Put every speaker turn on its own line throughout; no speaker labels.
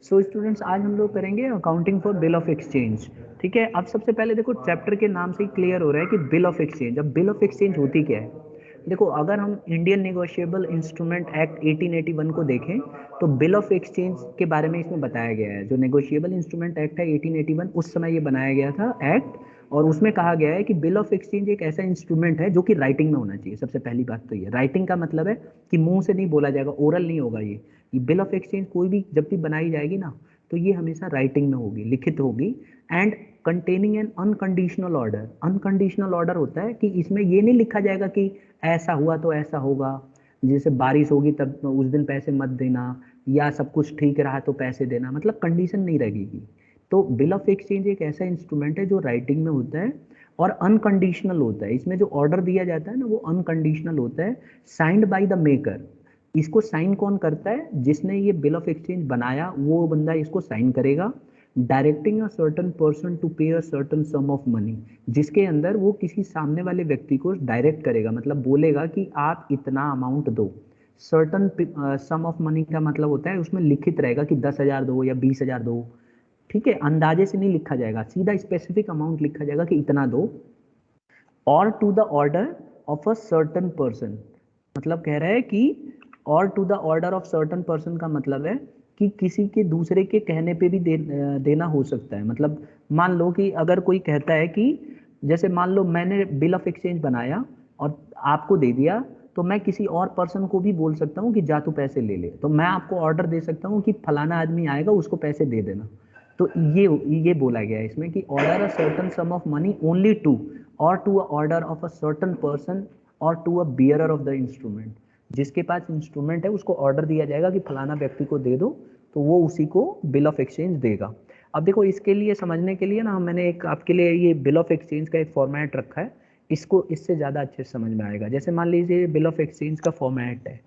So students, आज हम लोग करेंगे accounting for bill of exchange. ठीक है, अब सबसे पहले देखो चैप्टर के नाम से ही क्लियर हो रहा है कि बिल ऑफ एक्सचेंज। अब बिल ऑफ एक्सचेंज होती क्या है? देखो, अगर हम इंडियन नेगोशिएबल इंस्ट्रूमेंट एक्ट 1881 को देखें तो बिल ऑफ एक्सचेंज के बारे में इसमें बताया गया है। जो नेगोशिएबल इंस्ट्रूमेंट एक्ट है 1881, उस समय ये बनाया गया था एक्ट, और उसमें कहा गया है कि बिल ऑफ एक्सचेंज एक ऐसा इंस्ट्रूमेंट है जो कि राइटिंग में होना चाहिए। सबसे पहली बात तो ये राइटिंग का मतलब है कि मुंह से नहीं बोला जाएगा, ओरल नहीं होगा। ये बिल ऑफ एक्सचेंज कोई भी जब भी बनाई जाएगी ना, तो ये हमेशा राइटिंग में होगी, लिखित होगी। And containing N unconditional order. Unconditional order होता है कि इसमें ये नहीं लिखा जाएगा कि ऐसा हुआ तो ऐसा होगा, जैसे बारिश होगी तब उस दिन पैसे मत देना, या सब कुछ ठीक रहा तो पैसे देना, मतलब कंडीशन नहीं रहेगी। तो बिल ऑफ एक्सचेंज एक ऐसा इंस्ट्रूमेंट है जो राइटिंग में होता है और अनकंडीशनल होता है। इसमें जो ऑर्डर दिया जाता है ना, वो अनकंडीशनल होता है, साइंड बाय द मेकर। इसको साइन कौन करता है? जिसने ये बिल ऑफ एक्सचेंज बनाया वो बंदा इसको साइन करेगा। Directing a certain person to pay a certain sum of money, जिसके अंदर वो किसी सामने वाले व्यक्ति को डायरेक्ट करेगा, मतलब बोलेगा कि आप इतना अमाउंट दो। सर्टन सम ऑफ मनी का मतलब होता है उसमें लिखित रहेगा कि 10,000 दो या 20,000 दो। ठीक है, अंदाजे से नहीं लिखा जाएगा, सीधा स्पेसिफिक अमाउंट लिखा जाएगा कि इतना दो। Or to the order of a certain person, मतलब कह रहा है कि or to the order of certain person का मतलब है कि किसी के दूसरे के कहने पे भी देना हो सकता है। मतलब मान लो कि अगर कोई कहता है कि, जैसे मान लो मैंने बिल ऑफ एक्सचेंज बनाया और आपको दे दिया, तो मैं किसी और पर्सन को भी बोल सकता हूँ कि जा तू पैसे ले ले। तो मैं आपको ऑर्डर दे सकता हूँ कि फलाना आदमी आएगा, उसको पैसे दे देना। तो ये बोला गया है इसमें कि order a certain sum of money only to, और to a order of a certain person, और to a bearer of the instrument. जिसके पास इंस्ट्रूमेंट है उसको ऑर्डर दिया जाएगा कि फलाना व्यक्ति को दे दो, तो वो उसी को बिल ऑफ एक्सचेंज देगा। अब देखो, इसके लिए समझने के लिए ना मैंने एक आपके लिए ये बिल ऑफ एक्सचेंज का एक फॉर्मेट रखा है। इसको इससे ज़्यादा अच्छे से समझ में आएगा। जैसे मान लीजिए बिल ऑफ एक्सचेंज का फॉर्मेट है।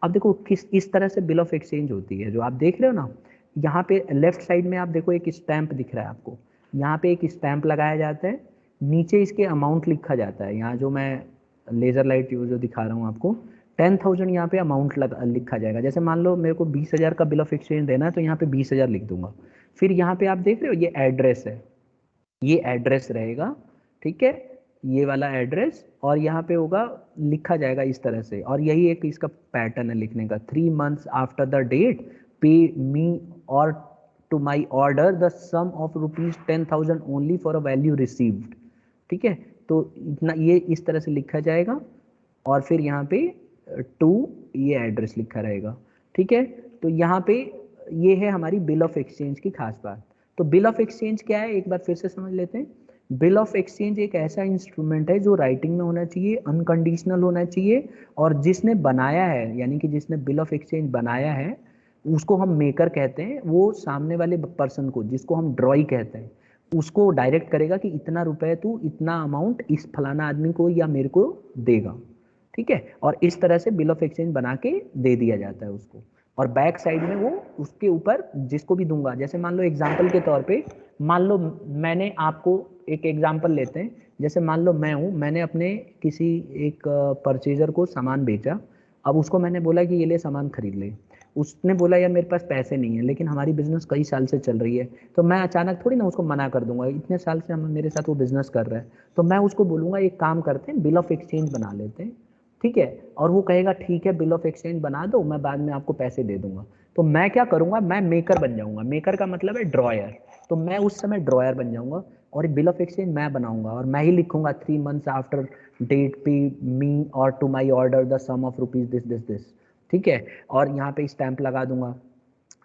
अब देखो किस इस तरह से बिल ऑफ एक्सचेंज होती है, जो आप देख रहे हो ना, यहाँ पे लेफ्ट साइड में आप देखो एक स्टैंप दिख रहा है आपको। यहाँ पे एक स्टैंप लगाया जाता है, नीचे इसके अमाउंट लिखा जाता है। यहाँ जो मैं लेजर लाइट यूज जो दिखा रहा हूँ आपको, 10,000 यहाँ पे अमाउंट लिखा जाएगा। जैसे मान लो मेरे को 20,000 का बिल ऑफ एक्सचेंज देना है, तो यहाँ पे 20,000 लिख दूंगा। फिर यहाँ पे आप देख रहे हो ये एड्रेस है, ये एड्रेस रहेगा। ठीक है, ये वाला एड्रेस, और यहाँ पे होगा, लिखा जाएगा इस तरह से। और यही एक इसका पैटर्न है लिखने का, 3 months after the date pay me or to my order the sum of ₹10,000 only for a value received. ठीक है, तो इतना ये इस तरह से लिखा जाएगा, और फिर यहाँ पे टू ये एड्रेस लिखा रहेगा। ठीक है, तो यहाँ पे ये है हमारी बिल ऑफ एक्सचेंज की खास बात। तो बिल ऑफ एक्सचेंज क्या है, एक बार फिर से समझ लेते हैं। बिल ऑफ एक्सचेंज एक ऐसा इंस्ट्रूमेंट है जो राइटिंग में होना चाहिए, अनकंडीशनल होना चाहिए, और जिसने बनाया है, यानी कि जिसने बिल ऑफ एक्सचेंज बनाया है, उसको हम मेकर कहते हैं। वो सामने वाले पर्सन को, जिसको हम ड्रॉई कहते हैं, उसको डायरेक्ट करेगा कि इतना रुपए तू इतना अमाउंट इस फलाना आदमी को या मेरे को देगा। ठीक है, और इस तरह से बिल ऑफ एक्सचेंज बना के दे दिया जाता है उसको। और बैक साइड में वो उसके ऊपर जिसको भी दूंगा, जैसे मान लो एग्जाम्पल के तौर पे, मान लो मैंने आपको एक एग्जाम्पल लेते हैं। जैसे मान लो मैं हूँ, मैंने अपने किसी एक परचेजर को सामान बेचा। अब उसको मैंने बोला कि ये ले सामान खरीद ले। उसने बोला यार मेरे पास पैसे नहीं है, लेकिन हमारी बिजनेस कई साल से चल रही है, तो मैं अचानक थोड़ी ना उसको मना कर दूंगा। इतने साल से हम मेरे साथ वो बिजनेस कर रहा है, तो मैं उसको बोलूंगा एक काम करते हैं, बिल ऑफ एक्सचेंज बना लेते हैं। ठीक है, और वो कहेगा ठीक है बिल ऑफ एक्सचेंज बना दो, मैं बाद में आपको पैसे दे दूंगा। तो मैं क्या करूंगा, मैं मेकर बन जाऊंगा। मेकर का मतलब है ड्रॉयर। तो मैं उस समय ड्रॉयर बन जाऊंगा, और बिल ऑफ एक्सचेंज मैं बनाऊंगा, और मैं ही लिखूंगा 3 months after date pay me or to my order the sum of rupees this this this. ठीक है, और यहाँ पे स्टैंप लगा दूंगा,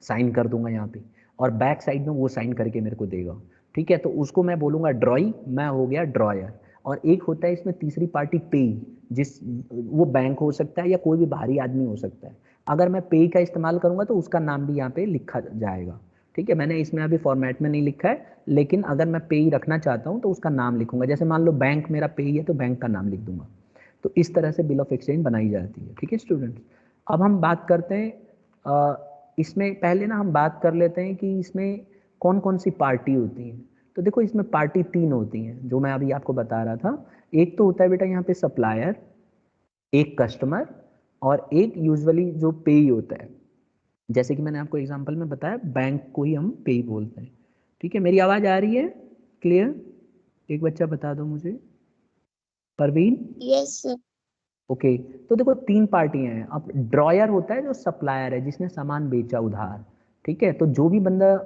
साइन कर दूंगा यहाँ पे, और बैक साइड में वो साइन करके मेरे को देगा। ठीक है, तो उसको मैं बोलूंगा ड्रॉई, मैं हो गया ड्रॉयर। और एक होता है इसमें तीसरी पार्टी पेई, जिस वो बैंक हो सकता है या कोई भी बाहरी आदमी हो सकता है। अगर मैं पेई का इस्तेमाल करूंगा तो उसका नाम भी यहाँ पे लिखा जाएगा। ठीक है, मैंने इसमें अभी फॉर्मेट में नहीं लिखा है, लेकिन अगर मैं पेई रखना चाहता हूँ तो उसका नाम लिखूंगा। जैसे मान लो बैंक मेरा पेई है, तो बैंक का नाम लिख दूंगा। तो इस तरह से बिल ऑफ एक्सचेंज बनाई जाती है। ठीक है स्टूडेंट्स, अब हम बात करते हैं इसमें पहले ना हम बात कर लेते हैं कि इसमें कौन कौन सी पार्टी होती है। तो देखो, इसमें पार्टी 3 होती हैं जो मैं अभी आपको बता रहा था। एक तो होता है बेटा यहाँ पे सप्लायर, एक कस्टमर और एक यूजुअली जो पेई होता है, जैसे कि मैंने आपको एग्जांपल में बताया बैंक को ही हम पेई बोलते हैं। ठीक है, मेरी आवाज आ रही है क्लियर? एक बच्चा बता दो मुझे। परवीन?
Yes sir.
ओके, तो देखो तीन पार्टियां हैं। अब ड्रॉयर होता है जो सप्लायर है, जिसने सामान बेचा उधार। ठीक है, तो जो भी बंदा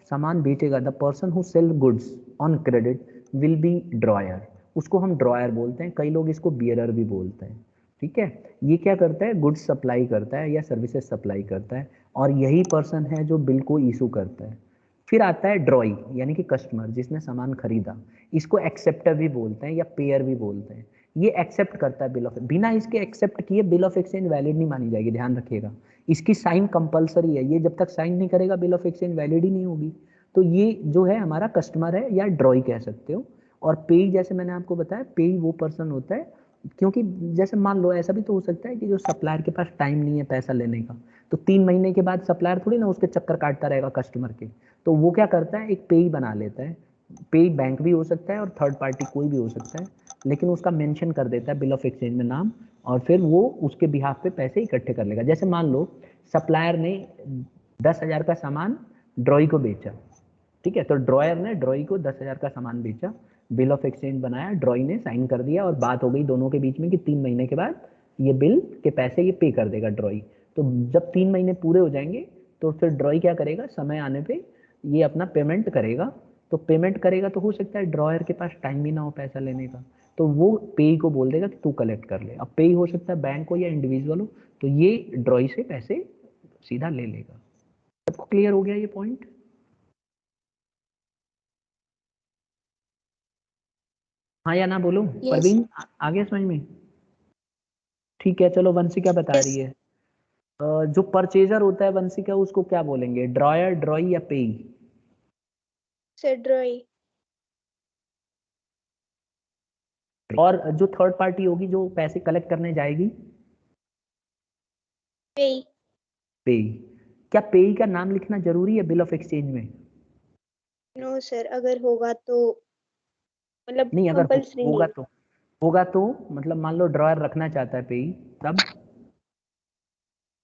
सामान बेचेगा, the person who sell goods on credit will be dryer, उसको हम ड्रॉयर बोलते हैं। कई लोग इसको बियरर भी बोलते हैं। ठीक है, ये क्या करता है, गुड्स सप्लाई करता है या सर्विसेज सप्लाई करता है, और यही पर्सन है जो बिल को इशू करता है। फिर आता है ड्रॉई, यानी कि कस्टमर जिसने सामान खरीदा, इसको एक्सेप्टर भी बोलते हैं या पेयर भी बोलते हैं। ये एक्सेप्ट करता है बिल ऑफ, बिना इसके एक्सेप्ट किए बिल ऑफ एक्सचेंज वैलिड नहीं मानी जाएगी, ध्यान रखिएगा। इसकी साइन कंपलसरी है, ये जब तक साइन नहीं करेगा बिल ऑफ एक्सचेंज वैलिड ही नहीं होगी। तो ये जो है हमारा कस्टमर है या ड्रॉई कह सकते हो। और पेई, जैसे मैंने आपको बताया, पेई वो पर्सन होता है, क्योंकि जैसे मान लो ऐसा भी तो हो सकता है कि जो सप्लायर के पास टाइम नहीं है पैसा लेने का, तो 3 महीने के बाद सप्लायर थोड़ी ना उसके चक्कर काटता रहेगा कस्टमर के। तो वो क्या करता है, एक पेई बना लेता है। पेई बैंक भी हो सकता है और थर्ड पार्टी कोई भी हो सकता है, लेकिन उसका मेंशन कर देता है बिल ऑफ एक्सचेंज में नाम, और फिर वो उसके बिहाफ पे पैसे इकट्ठे कर लेगा। जैसे मान लो सप्लायर ने 10,000 का सामान ड्रॉई को बेचा। ठीक है, तो ड्रॉयर ने ड्रॉई को 10,000 का सामान बेचा, बिल ऑफ एक्सचेंज बनाया, ड्रॉई ने साइन कर दिया, और बात हो गई दोनों के बीच में कि 3 महीने के बाद ये बिल के पैसे ये पे कर देगा ड्रॉई। तो जब 3 महीने पूरे हो जाएंगे, तो फिर ड्रॉई क्या करेगा, समय आने पे ये अपना पेमेंट करेगा। तो पेमेंट करेगा तो हो सकता है ड्रॉयर के पास टाइम भी ना हो पैसा लेने का, तो वो पेई को बोल देगा कि तू कलेक्ट कर ले। अब पेई हो सकता है बैंक हो या इंडिविजुअल हो, तो ये ड्रॉई से पैसे सीधा ले लेगा। सबको क्लियर हो गया ये पॉइंट? हाँ या ना बोलो।
यस।
परवीन, आ गया समझ में? ठीक है, चलो वंशी क्या बता रही
यस
है। जो परचेजर होता है वंशी का, उसको क्या बोलेंगे, ड्रॉयर, ड्रॉई या पेई?
सर ड्रॉई।
और जो थर्ड पार्टी होगी जो पैसे कलेक्ट करने जाएगी?
पे।
पेई। क्या पेई का नाम लिखना जरूरी है बिल ऑफ एक्सचेंज में?
नो सर, अगर होगा तो मतलब
नहीं, अगर
कंपल्सरी
होगा
नहीं।
तो, होगा तो मतलब मान लो ड्रॉयर रखना चाहता है पेई, तब?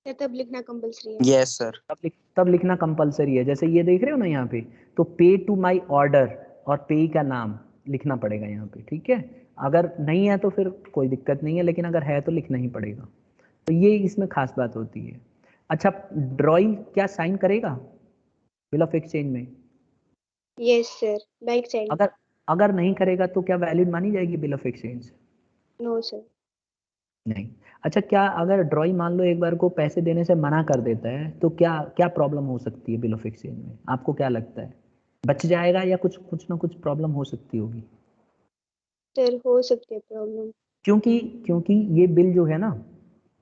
सर तब लिखना कंपल्सरी है।
Yes sir.
तब लिखना कंपलसरी है। जैसे ये देख रहे हो ना यहाँ पे, तो पे टू माई ऑर्डर और पेई का नाम लिखना पड़ेगा यहाँ पे। ठीक है, अगर नहीं है तो फिर कोई दिक्कत नहीं है, लेकिन अगर है तो लिखना ही पड़ेगा। तो ये इसमें खास बात होती है। अच्छा, ड्रॉई क्या साइन करेगा बिल ऑफ एक्सचेंज में?
Yes sir, like sign.
अगर अगर नहीं करेगा तो क्या वैलिड मानी जाएगी bill of exchange?
No sir.
नहीं। अच्छा, क्या अगर ड्रॉई मान लो एक बार को पैसे देने से मना कर देता है, तो क्या क्या प्रॉब्लम हो सकती है बिल ऑफ एक्सचेंज में, आपको क्या लगता है? बच जाएगा या कुछ कुछ ना कुछ प्रॉब्लम हो सकती होगी?
सर हो सकती है प्रॉब्लम।
क्योंकि क्योंकि ये बिल जो है ना,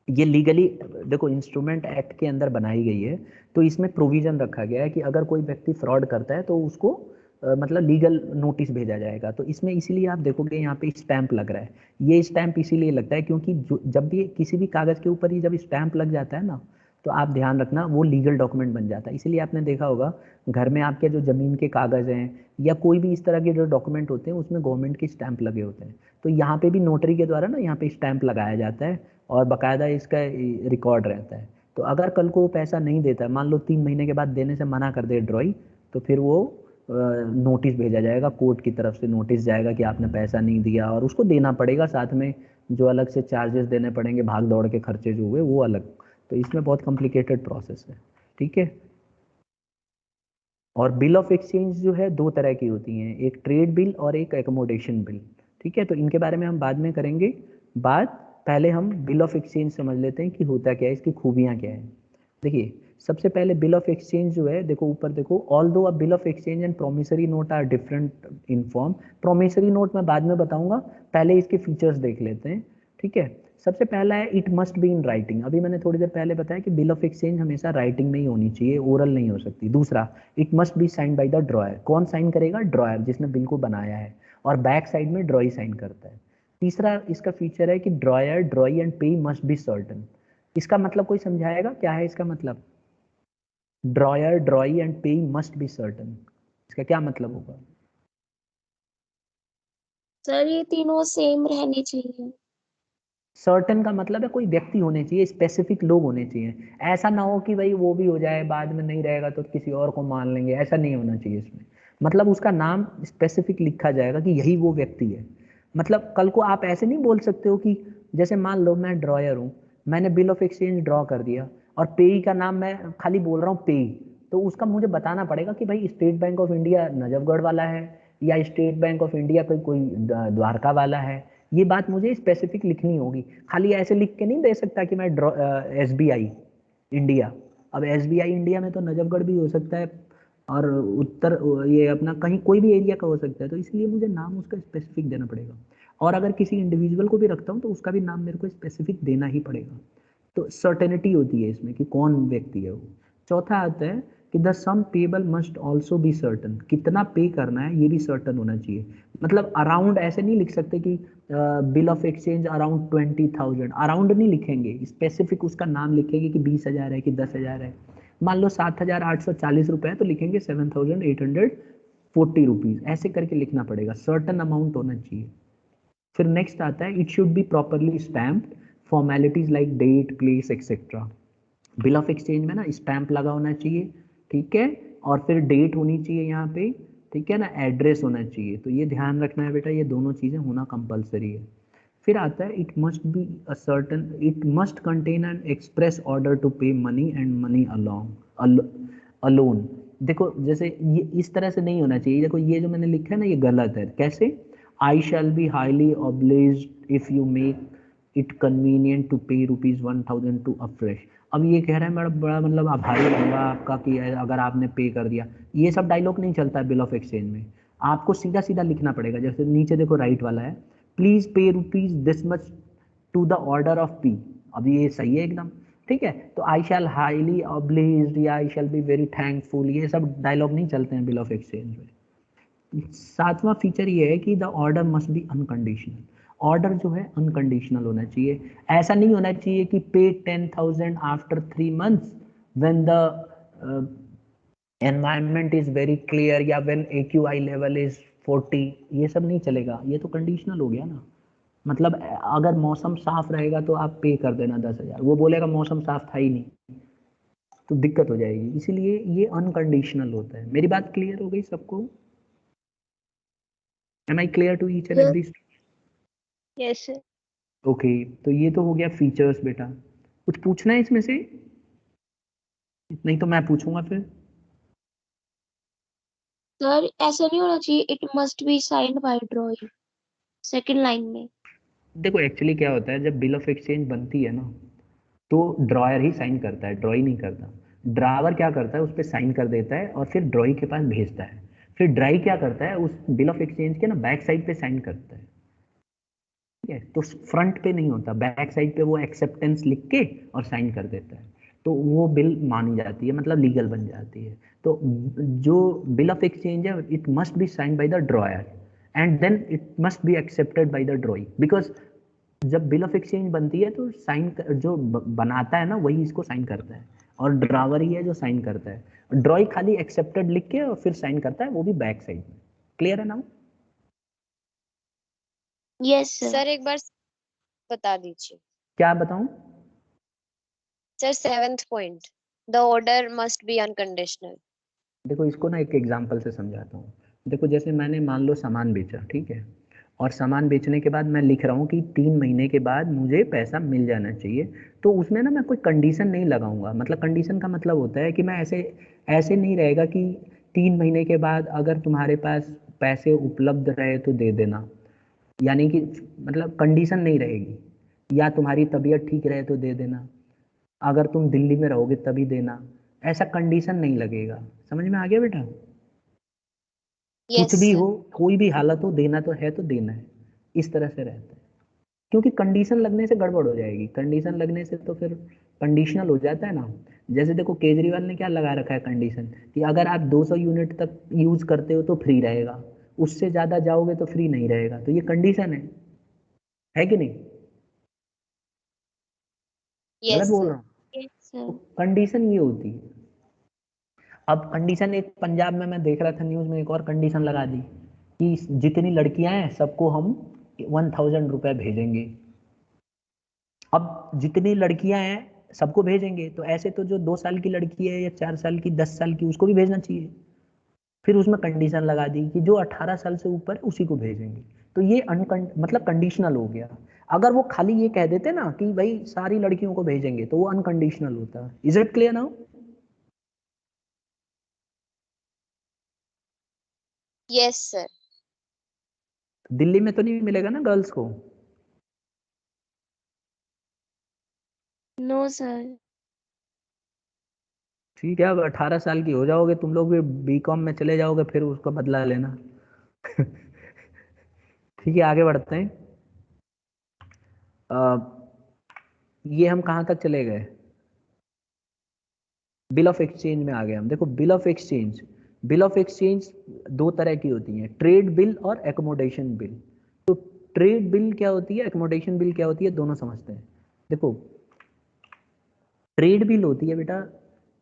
ये लीगली, देखो इंस्ट्रूमेंट एक्ट के अंदर बनाई गई है। तो इसमें प्रोविजन रखा गया है कि अगर कोई व्यक्ति फ्रॉड करता है तो उसको मतलब लीगल नोटिस भेजा जाएगा। तो इसमें इसीलिए आप देखोगे यहाँ पे स्टैंप लग रहा है। ये स्टैंप इसीलिए लगता है क्योंकि जब भी किसी भी कागज के ऊपर ही जब स्टैंप लग जाता है ना, तो आप ध्यान रखना वो लीगल डॉक्यूमेंट बन जाता है। इसीलिए आपने देखा होगा घर में आपके जो जमीन के कागज हैं या कोई भी इस तरह के जो डॉक्यूमेंट होते हैं, उसमें गवर्नमेंट के स्टैंप लगे होते हैं। तो यहाँ पे भी नोटरी के द्वारा ना यहाँ पे स्टैंप लगाया जाता है, और बाकायदा इसका रिकॉर्ड रहता है। तो अगर कल को वो पैसा नहीं देता, मान लो 3 महीने के बाद देने से मना कर दे ड्रॉई, तो फिर वो नोटिस भेजा जाएगा, कोर्ट की तरफ से नोटिस जाएगा कि आपने पैसा नहीं दिया, और उसको देना पड़ेगा। साथ में जो अलग से चार्जेस देने पड़ेंगे, भाग दौड़ के खर्चे जो हुए वो अलग। तो इसमें बहुत कॉम्प्लिकेटेड प्रोसेस है। ठीक है, और बिल ऑफ एक्सचेंज जो है दो तरह की होती हैं, एक ट्रेड बिल और एक एकोमोडेशन बिल। ठीक है, तो इनके बारे में हम बाद में करेंगे बात। पहले हम बिल ऑफ एक्सचेंज समझ लेते हैं कि होता क्या है, इसकी खूबियाँ क्या है। देखिए, सबसे पहले बिल ऑफ एक्सचेंज जो है, देखो ऊपर देखो, although a bill of exchange and promissory note are different in form. Promissory note मैं बाद में बताऊंगा, पहले इसके फीचर्स देख लेते हैं। ठीक है, सबसे पहला है it must be in writing. अभी मैंने थोड़ी देर पहले बताया कि बिल ऑफ एक्सचेंज हमेशा राइटिंग में ही होनी चाहिए, ओरल नहीं हो सकती। दूसरा, it must be sign by the drawer. कौन साइन करेगा? ड्रॉयर, जिसने बिल को बनाया है, और बैक साइड में ड्रॉई साइन करता है। तीसरा इसका फीचर है कि ड्रॉयर, ड्रॉई एंड पे मस्ट बी सर्टन। इसका मतलब कोई समझाएगा क्या है इसका मतलब? ड्रॉयर, ड्रॉई एंड पे मस्ट बी सर्टन, इसका क्या मतलब होगा?
सर ये तीनों सेम रहने चाहिए।
सर्टेन का मतलब है कोई व्यक्ति होने चाहिए, स्पेसिफिक लोग होने चाहिए। ऐसा ना हो कि भाई वो भी हो जाए बाद में नहीं रहेगा तो किसी और को मान लेंगे, ऐसा नहीं होना चाहिए इसमें। मतलब उसका नाम स्पेसिफिक लिखा जाएगा कि यही वो व्यक्ति है। मतलब कल को आप ऐसे नहीं बोल सकते हो कि जैसे मान लो मैं ड्रॉयर हूँ, मैंने बिल ऑफ एक्सचेंज ड्रॉ कर दिया और पेई का नाम मैं खाली बोल रहा हूँ पेई, तो उसका मुझे बताना पड़ेगा कि भाई state bank of India Najafgarh वाला है या स्टेट बैंक ऑफ इंडिया कोई द्वारका वाला है। ये बात मुझे स्पेसिफिक लिखनी होगी, खाली ऐसे लिख के नहीं दे सकता कि मैं SBI इंडिया। अब SBI इंडिया में तो नजफगढ़ भी हो सकता है और उत्तर ये अपना कहीं कोई भी एरिया का हो सकता है, तो इसलिए मुझे नाम उसका स्पेसिफिक देना पड़ेगा। और अगर किसी इंडिविजुअल को भी रखता हूँ तो उसका भी नाम मेरे को स्पेसिफिक देना ही पड़ेगा। तो सर्टेनिटी होती है इसमें कि कौन व्यक्ति है वो। चौथा आता है कि the sum payable must also be certain, कितना पे करना है ये भी सर्टन होना चाहिए। मतलब अराउंड ऐसे नहीं लिख सकते कि bill of exchange around 20,000, around नहीं लिखेंगे, स्पेसिफिक उसका नाम लिखेंगे कि 20,000 है कि 10,000 है। मान लो 7,840 रुपए है तो लिखेंगे 7,840 रुपीज, ऐसे करके लिखना पड़ेगा, सर्टन अमाउंट होना चाहिए। फिर नेक्स्ट आता है it should be properly stamped, formalities like date place etcetera. Bill of exchange में ना स्टैंप लगा होना चाहिए, ठीक है, और फिर डेट होनी चाहिए यहाँ पे, ठीक है ना, एड्रेस होना चाहिए। तो ये ध्यान रखना है बेटा, ये दोनों चीजें होना कंपलसरी है। फिर आता है it must be a certain, it must contain an express order to pay money and money along alone. देखो जैसे ये इस तरह से नहीं होना चाहिए, देखो ये जो मैंने लिखा है ना ये गलत है। कैसे? I shall be highly obliged if you make it convenient to pay ₹1,000 to afresh. अब ये कह रहा है मैं बड़ा मतलब आभारी रहूंगा आपका कि अगर आपने पे कर दिया। ये सब डायलॉग नहीं चलता है बिल ऑफ एक्सचेंज में, आपको सीधा सीधा लिखना पड़ेगा। जैसे नीचे देखो राइट वाला है, please pay rupees this much to the order of P. अब ये सही है एकदम, ठीक है। तो आई शैल हाईली ऑब्लिज्ड या आई शैल बी वेरी थैंकफुल, ये सब डायलॉग नहीं चलते हैं बिल ऑफ एक्सचेंज में। सातवां फीचर ये है कि the order must be unconditional. Order जो है अनकंडीशनल होना चाहिए। ऐसा नहीं होना चाहिए कि पे 10,000 after 3 months when the environment is very clear या व्हेन AQI लेवल इज 40, ये सब नहीं चलेगा, ये तो कंडीशनल हो गया ना। मतलब अगर मौसम साफ रहेगा तो आप पे कर देना 10,000, वो बोलेगा मौसम साफ था ही नहीं तो दिक्कत हो जाएगी, इसीलिए ये अनकंडीशनल होता है। मेरी बात क्लियर हो गई सबको? Am I clear to each and
Yes,
every?
yes, sir.
Okay, तो ये तो हो गया फीचर्स बेटा। कुछ पूछना है इसमें से? नहीं तो मैं पूछूंगा फिर।
सर ऐसा नहीं होना चाहिए, it must be signed by drawing, second line में।
देखो एक्चुअली क्या होता है, जब बिल ऑफ एक्सचेंज बनती है ना तो ड्रॉयर ही साइन करता है, ड्रॉई नहीं करता। ड्रावर क्या करता है, उस पर साइन कर देता है और फिर ड्रॉई के पास भेजता है। फिर ड्राई क्या करता है, उस बिल ऑफ एक्सचेंज के ना बैक साइड पे साइन करता है, ठीक है। तो फ्रंट पे नहीं होता, बैक साइड पे वो एक्सेप्टेंस लिख के और साइन कर देता है, तो वो बिल मानी जाती है, मतलब लीगल बन जाती है। तो जो बिल ऑफ एक्सचेंज है it must be sign by the drawer and then it must be accepted by the drawee, because जब बिल ऑफ एक्सचेंज बनती है तो साइन जो बनाता है ना वही इसको साइन करता है और ड्रावर ही है जो साइन करता है। ड्रॉई खाली एक्सेप्टेड लिख के और फिर साइन करता है, वो भी बैक साइड में। क्लियर है ना?
Yes sir.
सर एक बार बता दीजिए।
क्या बताऊं?
Sir 7th point, the order must be unconditional.
देखो इसको ना एक एग्जांपल से समझाता हूँ। देखो जैसे मैंने मान लो सामान बेचा, ठीक है, और सामान बेचने के बाद मैं लिख रहा हूँ कि 3 महीने के बाद मुझे पैसा मिल जाना चाहिए, तो उसमें ना मैं कोई कंडीशन नहीं लगाऊंगा। मतलब कंडीशन का मतलब होता है कि मैं ऐसे ऐसे नहीं रहेगा कि 3 महीने के बाद अगर तुम्हारे पास पैसे उपलब्ध रहे तो दे देना, यानी कि मतलब कंडीशन नहीं रहेगी, या तुम्हारी तबीयत ठीक रहे तो दे देना, अगर तुम दिल्ली में रहोगे तभी देना, ऐसा कंडीशन नहीं लगेगा। समझ में आ गया बेटा? कुछ
यस
भी
सर।
हो, कोई भी हालत हो, देना तो देना है, इस तरह से रहता है। क्योंकि कंडीशन लगने से गड़बड़ हो जाएगी, कंडीशन लगने से तो फिर कंडीशनल हो जाता है ना। जैसे देखो केजरीवाल ने क्या लगा रखा है कंडीशन, कि अगर आप 200 यूनिट तक यूज करते हो तो फ्री रहेगा, उससे ज्यादा जाओगे तो फ्री नहीं रहेगा, तो ये कंडीशन है कि नहीं? गलत
यस
बोल
सर।
रहा हूँ?
यस
तो
सर।
कंडीशन ये होती है। अब कंडीशन एक पंजाब में मैं देख रहा था न्यूज में, एक और कंडीशन लगा दी कि जितनी लड़कियां हैं सबको हम ₹1,000 भेजेंगे। अब जितनी लड़कियां हैं सबको भेजेंगे, तो ऐसे तो जो 2 साल की लड़की है या 4 साल की, 10 साल की, उसको भी भेजना चाहिए। फिर उसमें कंडीशन लगा दी कि जो 18 साल से ऊपर है उसी को भेजेंगे। तो ये मतलब कंडीशनल हो गया। अगर वो खाली ये कह देते ना कि भाई सारी लड़कियों को भेजेंगे, तो वो अनकंडीशनल होता। Is it clear now?
Yes, sir.
Delhi में तो नहीं मिलेगा ना गर्ल्स को?
No sir.
ठीक है, अब 18 साल की हो जाओगे तुम लोग भी, बीकॉम में चले जाओगे, फिर उसका बदला लेना। ठीक है, आगे बढ़ते हैं। ये हम कहाँ तक चले गए? बिल ऑफ एक्सचेंज में आ गए हम। देखो bill of exchange, bill of exchange दो तरह की होती है, ट्रेड बिल और एकोमोडेशन बिल। तो ट्रेड बिल क्या होती है, एकोमोडेशन बिल क्या होती है, दोनों समझते हैं। देखो ट्रेड बिल होती है बेटा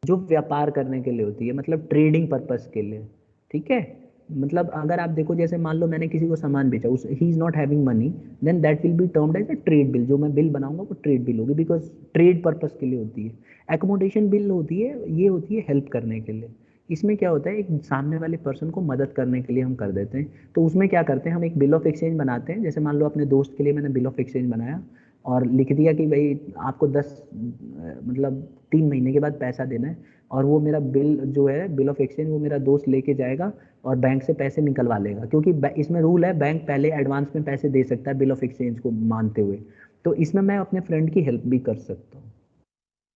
जो व्यापार करने के लिए होती है, मतलब ट्रेडिंग पर्पस के लिए। ठीक है, मतलब अगर आप देखो, जैसे मान लो मैंने किसी को सामान बेचा, उस he is not having money, then that will be termed as a trade bill. जो मैं बिल बनाऊंगा वो ट्रेड बिल होगी, बिकॉज ट्रेड पर्पस के लिए होती है। एकोमोडेशन बिल होती है, ये होती है हेल्प करने के लिए। इसमें क्या होता है, एक सामने वाले पर्सन को मदद करने के लिए हम कर देते हैं। तो उसमें क्या करते हैं, हम एक बिल ऑफ एक्सचेंज बनाते हैं। जैसे मान लो अपने दोस्त के लिए मैंने बिल ऑफ एक्सचेंज बनाया और लिख दिया कि भाई आपको 10 मतलब 3 महीने के बाद पैसा देना है, और वो मेरा बिल जो है, बिल ऑफ एक्सचेंज, वो मेरा दोस्त लेके जाएगा और बैंक से पैसे निकलवा लेगा, क्योंकि इसमें रूल है बैंक पहले एडवांस में पैसे दे सकता है बिल ऑफ एक्सचेंज को मानते हुए। तो इसमें मैं अपने फ्रेंड की हेल्प भी कर सकता हूँ।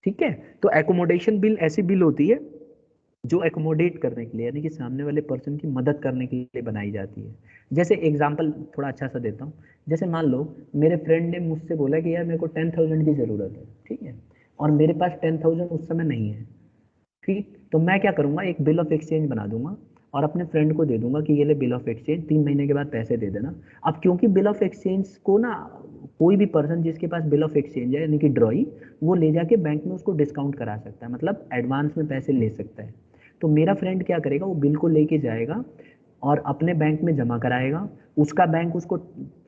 ठीक है, तो एकोमोडेशन बिल ऐसी बिल होती है जो एकोमोडेट करने के लिए, यानी कि सामने वाले पर्सन की मदद करने के लिए बनाई जाती है। जैसे एग्जांपल थोड़ा अच्छा सा देता हूँ। जैसे मान लो मेरे फ्रेंड ने मुझसे बोला कि यार मेरे को 10,000 की ज़रूरत है, ठीक है, और मेरे पास 10,000 उस समय नहीं है। ठीक, तो मैं क्या करूंगा, एक बिल ऑफ एक्सचेंज बना दूंगा और अपने फ्रेंड को दे दूंगा कि ये ले बिल ऑफ एक्सचेंज, 3 महीने के बाद पैसे दे देना। अब क्योंकि बिल ऑफ एक्सचेंज को ना कोई भी पर्सन जिसके पास बिल ऑफ एक्सचेंज है, यानी कि ड्रॉई, वो ले जाके बैंक में उसको डिस्काउंट करा सकता है, मतलब एडवांस में पैसे ले सकता है। तो मेरा फ्रेंड क्या करेगा, वो बिल को लेके जाएगा और अपने बैंक में जमा कराएगा। उसका बैंक उसको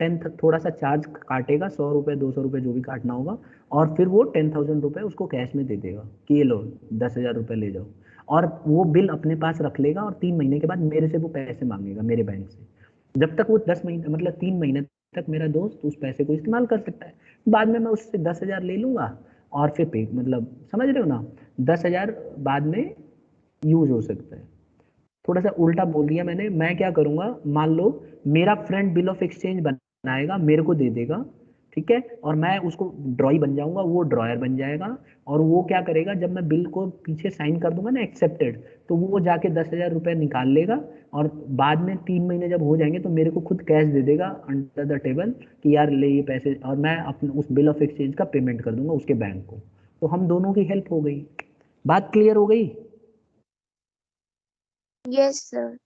10 थोड़ा सा चार्ज काटेगा, 100 रुपये 200 रुपये जो भी काटना होगा, और फिर वो 10,000 रुपये उसको कैश में दे देगा कि ये लो 10,000 रुपये ले जाओ। और वो बिल अपने पास रख लेगा और 3 महीने के बाद मेरे से वो पैसे मांगेगा, मेरे बैंक से। जब तक वो 10 महीने मतलब 3 महीने तक मेरा दोस्त उस पैसे को इस्तेमाल कर सकता है। बाद में मैं उससे 10,000 ले लूंगा और फिर पे, मतलब समझ रहे हो ना, 10,000 बाद में यूज हो सकता है। थोड़ा सा उल्टा बोल दिया मैंने। मैं क्या करूंगा, मान लो मेरा फ्रेंड बिल ऑफ एक्सचेंज बनाएगा, मेरे को दे देगा, ठीक है, और मैं उसको ड्रॉई बन जाऊंगा, वो ड्रॉयर बन जाएगा। और वो क्या करेगा, जब मैं बिल को पीछे साइन कर दूंगा ना एक्सेप्टेड, तो वो जाके 10,000 रुपये निकाल लेगा, और बाद में 3 महीने जब हो जाएंगे तो मेरे को खुद कैश दे देगा अंडर द टेबल कि यार ले ये पैसे, और मैं अपने उस बिल ऑफ एक्सचेंज का पेमेंट कर दूंगा उसके बैंक को। तो हम दोनों की हेल्प हो गई। बात क्लियर हो गई?
Yes sir.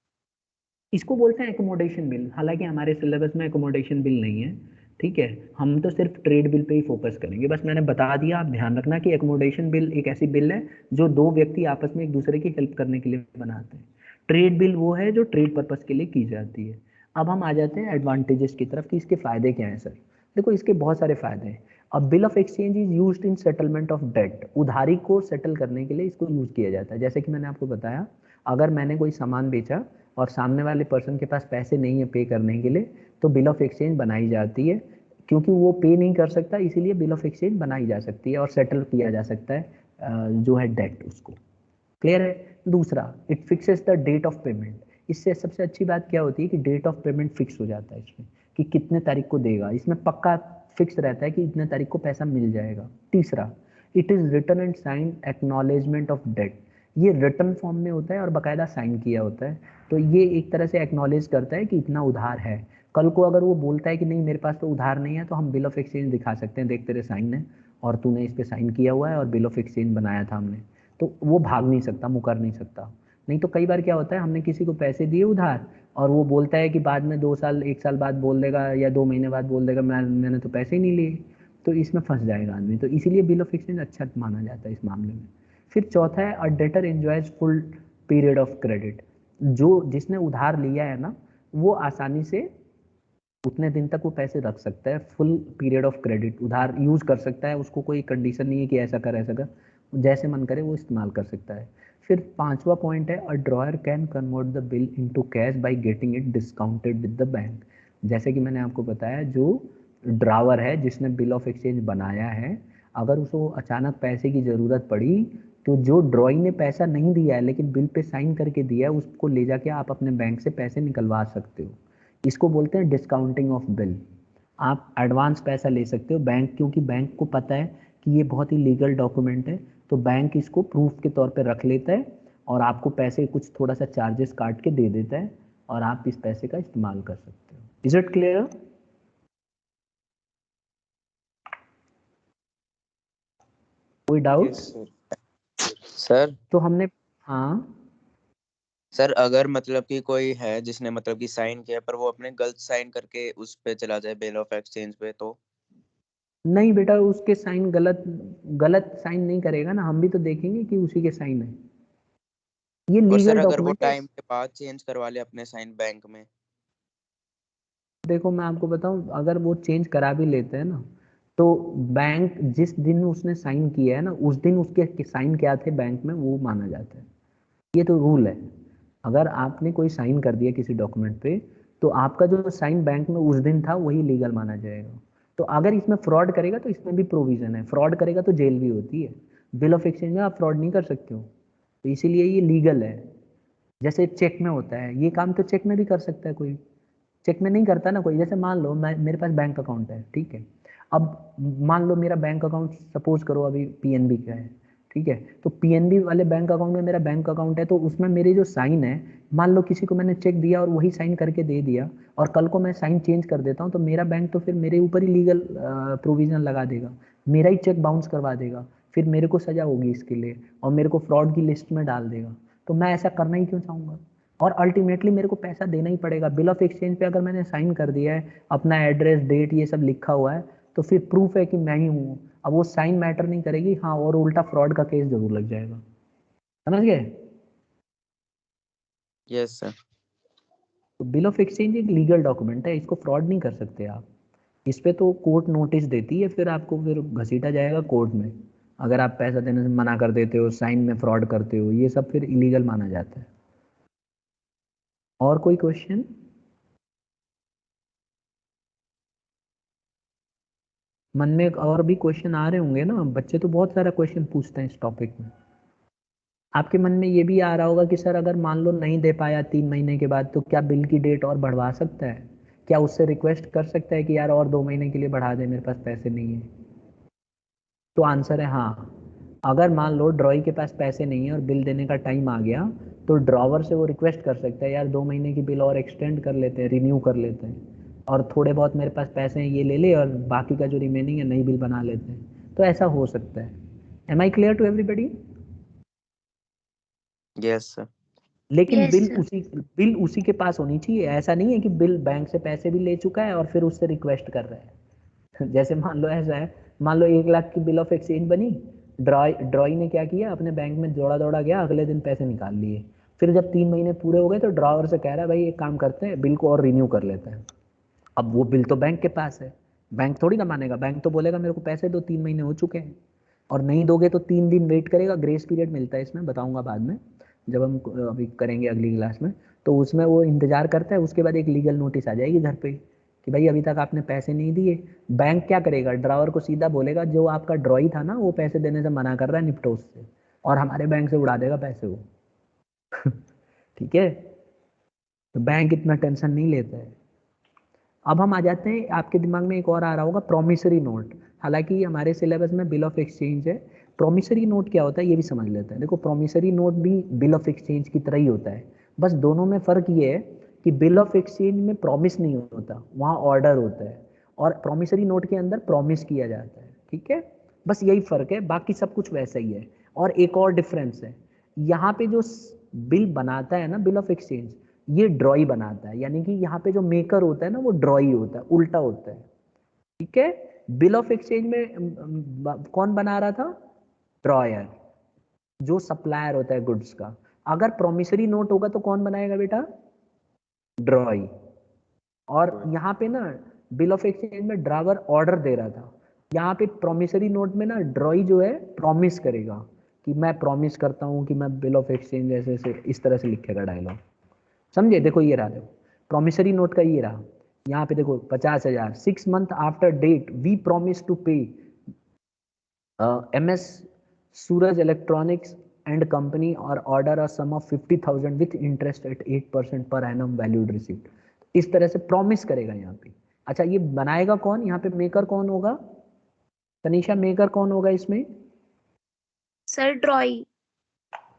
इसको बोलते हैं एकोमोडेशन बिल। हालांकि हमारे सिलेबस में एकोमोडेशन बिल नहीं है, ठीक है, हम तो सिर्फ ट्रेड बिल पे ही फोकस करेंगे। बस मैंने बता दिया, आप ध्यान रखना कि एकोमोडेशन बिल एक ऐसी बिल है जो दो व्यक्ति आपस में एक दूसरे की हेल्प करने के लिए बनाते हैं। ट्रेड बिल वो है जो ट्रेड पर्पस के लिए की जाती है। अब हम आ जाते हैं एडवांटेजेस की तरफ कि इसके फायदे क्या हैं सर। देखो इसके बहुत सारे फायदे हैं। अब bill of exchange is used in settlement of debt. उधारी को सेटल करने के लिए इसको यूज किया जाता है। जैसे कि मैंने आपको बताया, अगर मैंने कोई सामान बेचा और सामने वाले पर्सन के पास पैसे नहीं है पे करने के लिए, तो बिल ऑफ एक्सचेंज बनाई जाती है। क्योंकि वो पे नहीं कर सकता, इसीलिए बिल ऑफ एक्सचेंज बनाई जा सकती है और सेटल किया जा सकता है जो है डेट उसको। क्लियर है? दूसरा, it fixes the date of payment. इससे सबसे अच्छी बात क्या होती है कि डेट ऑफ पेमेंट फिक्स हो जाता है इसमें, कि कितने तारीख को देगा। इसमें पक्का फिक्स रहता है कि इतने तारीख को पैसा मिल जाएगा। तीसरा, it is written and sign acknowledgement of debt. ये रिटर्न फॉर्म में होता है और बाकायदा साइन किया होता है। तो ये एक तरह से एक्नॉलेज करता है कि इतना उधार है। कल को अगर वो बोलता है कि नहीं मेरे पास तो उधार नहीं है, तो हम बिल ऑफ एक्सचेंज दिखा सकते हैं, देख तेरे साइन है और तूने इस पे साइन किया हुआ है और बिल ऑफ एक्सचेंज बनाया था हमने। तो वो भाग नहीं सकता, मुकर नहीं सकता। नहीं तो कई बार क्या होता है, हमने किसी को पैसे दिए उधार और वो बोलता है कि बाद में 2 साल 1 साल बाद बोल देगा या 2 महीने बाद बोल देगा मैंने तो पैसे ही नहीं लिए। तो इसमें फंस जाएगा आदमी। तो इसीलिए बिल ऑफ एक्सचेंज अच्छा माना जाता है इस मामले में। फिर चौथा है, अ debtor enjoys full period of credit. जो जिसने उधार लिया है ना, वो आसानी से उतने दिन तक वो पैसे रख सकता है, फुल पीरियड ऑफ क्रेडिट उधार यूज कर सकता है, उसको कोई कंडीशन नहीं है कि ऐसा कर ऐसा कर, जैसे मन करे वो इस्तेमाल कर सकता है। फिर पांचवा पॉइंट है, a drawer can convert the bill into cash by getting it discounted with the bank. जैसे कि मैंने आपको बताया, जो ड्रावर है जिसने बिल ऑफ एक्सचेंज बनाया है, अगर उसको अचानक पैसे की ज़रूरत पड़ी, तो जो ड्रॉई ने पैसा नहीं दिया है लेकिन बिल पे साइन करके दिया है, उसको ले जाके आप अपने बैंक से पैसे निकलवा सकते हो। इसको बोलते हैं डिस्काउंटिंग ऑफ बिल। आप एडवांस पैसा ले सकते हो बैंक, क्योंकि बैंक को पता है कि ये बहुत ही लीगल डॉक्यूमेंट है, तो बैंक इसको प्रूफ के तौर पे रख लेता है और आपको पैसे कुछ थोड़ा सा चार्जेस काट के दे देता है, और आप इस पैसे का इस्तेमाल कर सकते हो। Is it clear? कोई डाउट?
सर
तो हमने, हाँ
सर अगर मतलब कि कोई है जिसने मतलब कि साइन किया पर वो अपने गलत साइन करके उस पे चला जाए बिल ऑफ एक्सचेंज पे, तो
नहीं बेटा, उसके साइन गलत गलत साइन नहीं करेगा ना, हम भी तो देखेंगे कि उसी के साइन है, ये
और सर
लीगल
अगर वो
डॉक्यूमेंट है।
टाइम के बाद चेंज करवा ले अपने साइन बैंक में?
देखो मैं आपको बताऊं, अगर वो चेंज करा भी लेते हैं ना, तो बैंक जिस दिन उसने साइन किया है ना, उस दिन उसके साइन क्या थे बैंक में वो माना जाता है, ये तो रूल है। अगर आपने कोई साइन कर दिया किसी डॉक्यूमेंट पे, तो आपका जो साइन बैंक में उस दिन था वही लीगल माना जाएगा। तो अगर इसमें फ्रॉड करेगा तो इसमें भी प्रोविजन है, फ्रॉड करेगा तो जेल भी होती है। बिल ऑफ एक्सचेंज में आप फ्रॉड नहीं कर सकते हो, तो इसीलिए ये लीगल है। जैसे चेक में होता है, ये काम तो चेक में भी कर सकता है कोई, चेक में नहीं करता ना कोई। जैसे मान लो मैं, मेरे पास बैंक अकाउंट है, ठीक है, अब मान लो मेरा बैंक अकाउंट सपोज करो अभी पीएनबी का है, ठीक है, तो पीएनबी वाले बैंक अकाउंट में मेरा बैंक अकाउंट है, तो उसमें मेरी जो साइन है, मान लो किसी को मैंने चेक दिया और वही साइन करके दे दिया, और कल को मैं साइन चेंज कर देता हूँ, तो मेरा बैंक तो फिर मेरे ऊपर ही लीगल प्रोविजन लगा देगा, मेरा ही चेक बाउंस करवा देगा, फिर मेरे को सजा होगी इसके लिए, और मेरे को फ्रॉड की लिस्ट में डाल देगा। तो मैं ऐसा करना ही क्यों चाहूँगा, और अल्टीमेटली मेरे को पैसा देना ही पड़ेगा। बिल ऑफ एक्सचेंज पे अगर मैंने साइन कर दिया है, अपना एड्रेस डेट ये सब लिखा हुआ है, तो फिर प्रूफ है कि मैं ही हूँ। अब वो साइन मैटर नहीं करेगी, हाँ, और उल्टा फ्रॉड का केस जरूर लग जाएगा। समझ गए?
Yes sir.
तो बिल ऑफ एक्सचेंज एक लीगल डॉक्यूमेंट है, इसको फ्रॉड नहीं कर सकते आप। इस पे तो कोर्ट नोटिस देती है, फिर आपको फिर घसीटा जाएगा कोर्ट में, अगर आप पैसा देने से मना कर देते हो, साइन में फ्रॉड करते हो, ये सब फिर इलीगल माना जाता है। और कोई क्वेश्चन? मन में और भी क्वेश्चन आ रहे होंगे ना, बच्चे तो बहुत सारा क्वेश्चन पूछते हैं इस टॉपिक में। आपके मन में ये भी आ रहा होगा कि सर अगर मान लो नहीं दे पाया 3 महीने के बाद, तो क्या बिल की डेट और बढ़वा सकता है? क्या उससे रिक्वेस्ट कर सकता है कि यार और 2 महीने के लिए बढ़ा दे, मेरे पास पैसे नहीं है? तो आंसर है हाँ। अगर मान लो ड्रॉई के पास पैसे नहीं है और बिल देने का टाइम आ गया, तो ड्रॉवर से वो रिक्वेस्ट कर सकता है, यार 2 महीने की बिल और एक्सटेंड कर लेते हैं, रिन्यू कर लेते हैं, और थोड़े बहुत मेरे पास पैसे हैं ये ले ले, और बाकी का जो रिमेनिंग है नई बिल बना लेते हैं। तो ऐसा हो सकता है। Am I clear to everybody?
Yes sir.
लेकिन
यस सर।
बिल उसी के पास होनी चाहिए। ऐसा नहीं है कि बिल बैंक से पैसे भी ले चुका है और फिर उससे रिक्वेस्ट कर रहा है। जैसे मान लो ऐसा है, मान लो 1 लाख की बिल ऑफ एक्सचेंज बनी, ड्रॉई ने क्या किया, अपने बैंक में दौड़ा दौड़ा गया, अगले दिन पैसे निकाल लिए। फिर जब 3 महीने पूरे हो गए, तो ड्रॉवर से कह रहा है भाई एक काम करते हैं, बिल को और रिन्यू कर लेते हैं। अब वो बिल तो बैंक के पास है, बैंक थोड़ी ना मानेगा, बैंक तो बोलेगा मेरे को पैसे दो, 3 महीने हो चुके हैं। और नहीं दोगे तो 3 दिन वेट करेगा, ग्रेस पीरियड मिलता है इसमें, बताऊंगा बाद में जब हम अभी करेंगे अगली क्लास में। तो उसमें वो इंतजार करता है, उसके बाद एक लीगल नोटिस आ जाएगी घर पे कि भाई अभी तक आपने पैसे नहीं दिए। बैंक क्या करेगा, ड्रावर को सीधा बोलेगा जो आपका ड्रॉई था ना वो पैसे देने से मना कर रहा है, निपटो उससे, और हमारे बैंक से उड़ा देगा पैसे वो। ठीक है, तो बैंक इतना टेंशन नहीं लेता है। अब हम आ जाते हैं, आपके दिमाग में एक और आ रहा होगा, प्रोमिसरी नोट। हालांकि हमारे सिलेबस में बिल ऑफ एक्सचेंज है, प्रोमिसरी नोट क्या होता है ये भी समझ लेते हैं। देखो प्रोमिसरी नोट भी बिल ऑफ एक्सचेंज की तरह ही होता है, बस दोनों में फ़र्क ये है कि बिल ऑफ एक्सचेंज में प्रॉमिस नहीं होता, वहाँ ऑर्डर होता है, और प्रोमिसरी नोट के अंदर प्रॉमिस किया जाता है। ठीक है, बस यही फ़र्क है, बाकी सब कुछ वैसा ही है। और एक और डिफरेंस है, यहाँ पे जो बिल बनाता है ना, बिल ऑफ एक्सचेंज, ये ड्रॉई बनाता है, यानी कि यहाँ पे जो मेकर होता है ना वो ड्रॉई होता है, उल्टा होता है। ठीक है, बिल ऑफ एक्सचेंज में कौन बना रहा था? ड्रॉयर, जो सप्लायर होता है गुड्स का। अगर प्रोमिसरी नोट होगा तो कौन बनाएगा बेटा? ड्रॉई। और यहाँ पे ना बिल ऑफ एक्सचेंज में ड्रावर ऑर्डर दे रहा था, यहाँ पे प्रॉमिसरी नोट में ना ड्रॉई जो है प्रॉमिस करेगा कि मैं प्रॉमिस करता हूँ कि मैं बिल ऑफ एक्सचेंज ऐसे ऐसे इस तरह से लिखेगा डायलॉग। समझे? देखो ये रहा, देखो प्रॉमिसरी नोट का ये रहा, यहाँ पे देखो 50,000 6 month after date we promise to pay MS Suraj electronics and company और order a sum of 50,000 with interest at 8% per annum valued received. इस तरह से प्रॉमिस करेगा यहाँ पे। अच्छा ये बनाएगा कौन? यहाँ पे मेकर कौन होगा तनीषा? मेकर कौन होगा इसमें?
सर ड्रॉई।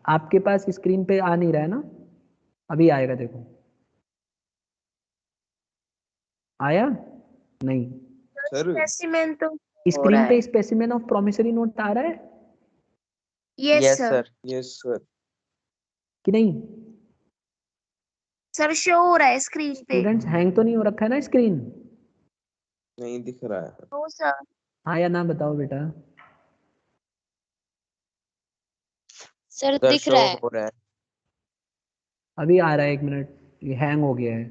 आपके पास स्क्रीन पे आ नहीं रहा है ना, अभी आएगा देखो। आया नहीं?
सर
स्पेसिमेन तो हो रहा
स्क्रीन पे
है।
स्पेसिमेन ऑफ प्रॉमिसरी नोट आ रहा है
yes
yes
sir.
Sir.
Yes sir
कि नहीं?
सर शो हो रहा है स्क्रीन पे।
स्टूडेंट्स हैंग तो नहीं हो रखा है ना स्क्रीन?
नहीं दिख रहा है।
No sir.
हाँ या ना बताओ बेटा।
सर
सर
दिख
शो
रहा है।
हो रहा है।
अभी आ रहा है, 1 मिनट, ये हैंग हो गया है,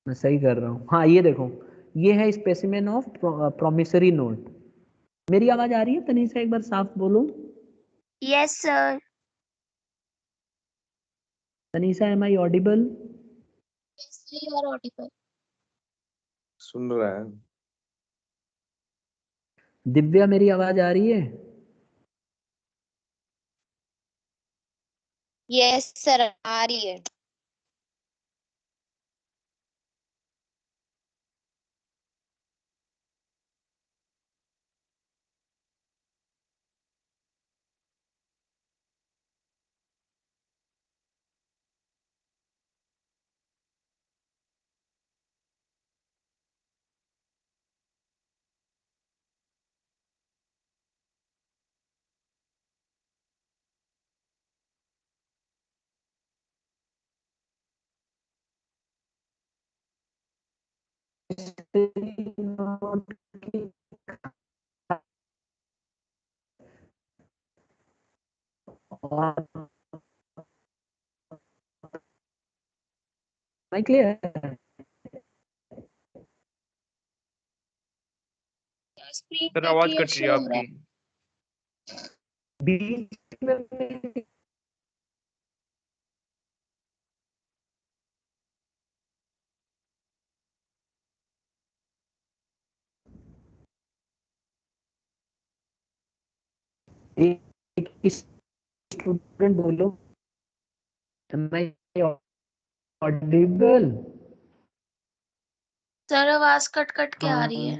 मैं सही कर रहा हूँ। हाँ ये देखो, ये है स्पेसिमेन ऑफ प्रॉमिसरी नोट। मेरी आवाज आ रही है तनीषा? एक बार साफ बोलो।
Yes sir.
Tanisha am I audible?
Yes you are audible.
सुन रहा है।
दिव्या मेरी आवाज आ रही है?
यस सर आ रही है।
क्लियर?
स्क्रीन
सर
पे
आवाज
क्लियर
कट रही है
शो हो रहा है।
आपकी।
बीच में एक स्टूडेंट बोलो, ऑडिबल?
सर आवाज कट कट के आ रही है।